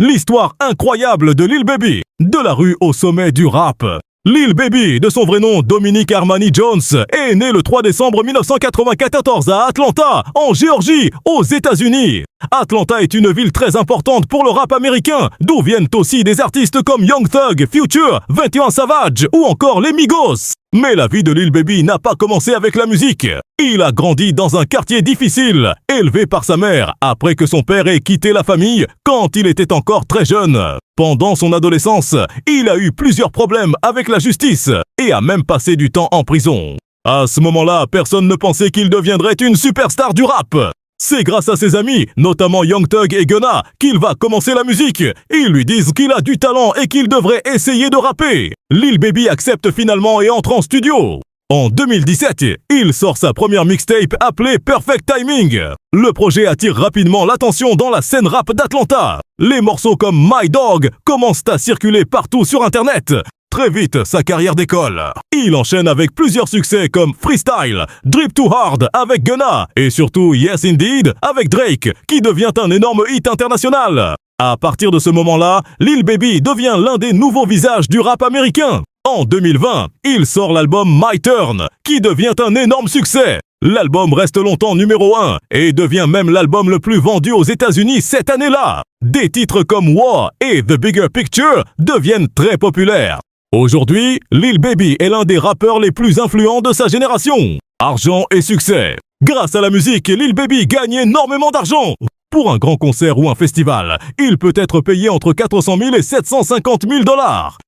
L'histoire incroyable de Lil Baby, de la rue au sommet du rap. Lil Baby, de son vrai nom Dominic Armani Jones, est né le 3 décembre 1994 à Atlanta, en Géorgie, aux États-Unis. Atlanta est une ville très importante pour le rap américain, d'où viennent aussi des artistes comme Young Thug, Future, 21 Savage ou encore les Migos. Mais la vie de Lil Baby n'a pas commencé avec la musique. Il a grandi dans un quartier difficile, élevé par sa mère après que son père ait quitté la famille quand il était encore très jeune. Pendant son adolescence, il a eu plusieurs problèmes avec la justice et a même passé du temps en prison. À ce moment-là, personne ne pensait qu'il deviendrait une superstar du rap. C'est grâce à ses amis, notamment Young Thug et Gunna, qu'il va commencer la musique. Ils lui disent qu'il a du talent et qu'il devrait essayer de rapper. Lil Baby accepte finalement et entre en studio. En 2017, il sort sa première mixtape appelée Perfect Timing. Le projet attire rapidement l'attention dans la scène rap d'Atlanta. Les morceaux comme My Dog commencent à circuler partout sur Internet. Très vite, sa carrière décolle. Il enchaîne avec plusieurs succès comme Freestyle, Drip Too Hard avec Gunna et surtout Yes Indeed avec Drake, qui devient un énorme hit international. À partir de ce moment-là, Lil Baby devient l'un des nouveaux visages du rap américain. En 2020, il sort l'album My Turn, qui devient un énorme succès. L'album reste longtemps numéro 1 et devient même l'album le plus vendu aux États-Unis cette année-là. Des titres comme War et The Bigger Picture deviennent très populaires. Aujourd'hui, Lil Baby est l'un des rappeurs les plus influents de sa génération. Argent et succès. Grâce à la musique, Lil Baby gagne énormément d'argent. Pour un grand concert ou un festival, il peut être payé entre 400 000 et 750 000 $.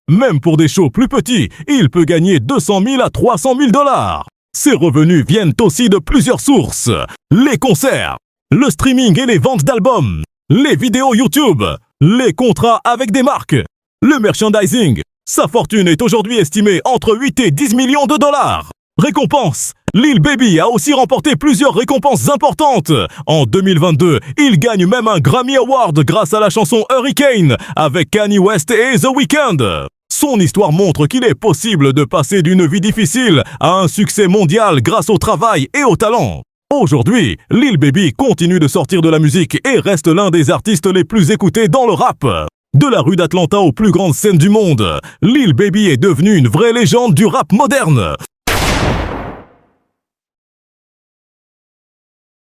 Même pour des shows plus petits, il peut gagner 200 000 à 300 000 $. Ses revenus viennent aussi de plusieurs sources. Les concerts, le streaming et les ventes d'albums, les vidéos YouTube, les contrats avec des marques, le merchandising. Sa fortune est aujourd'hui estimée entre 8 et 10 millions de $. Récompenses. Lil Baby a aussi remporté plusieurs récompenses importantes. En 2022, il gagne même un Grammy Award grâce à la chanson Hurricane avec Kanye West et The Weeknd. Son histoire montre qu'il est possible de passer d'une vie difficile à un succès mondial grâce au travail et au talent. Aujourd'hui, Lil Baby continue de sortir de la musique et reste l'un des artistes les plus écoutés dans le rap. De la rue d'Atlanta aux plus grandes scènes du monde, Lil Baby est devenu une vraie légende du rap moderne.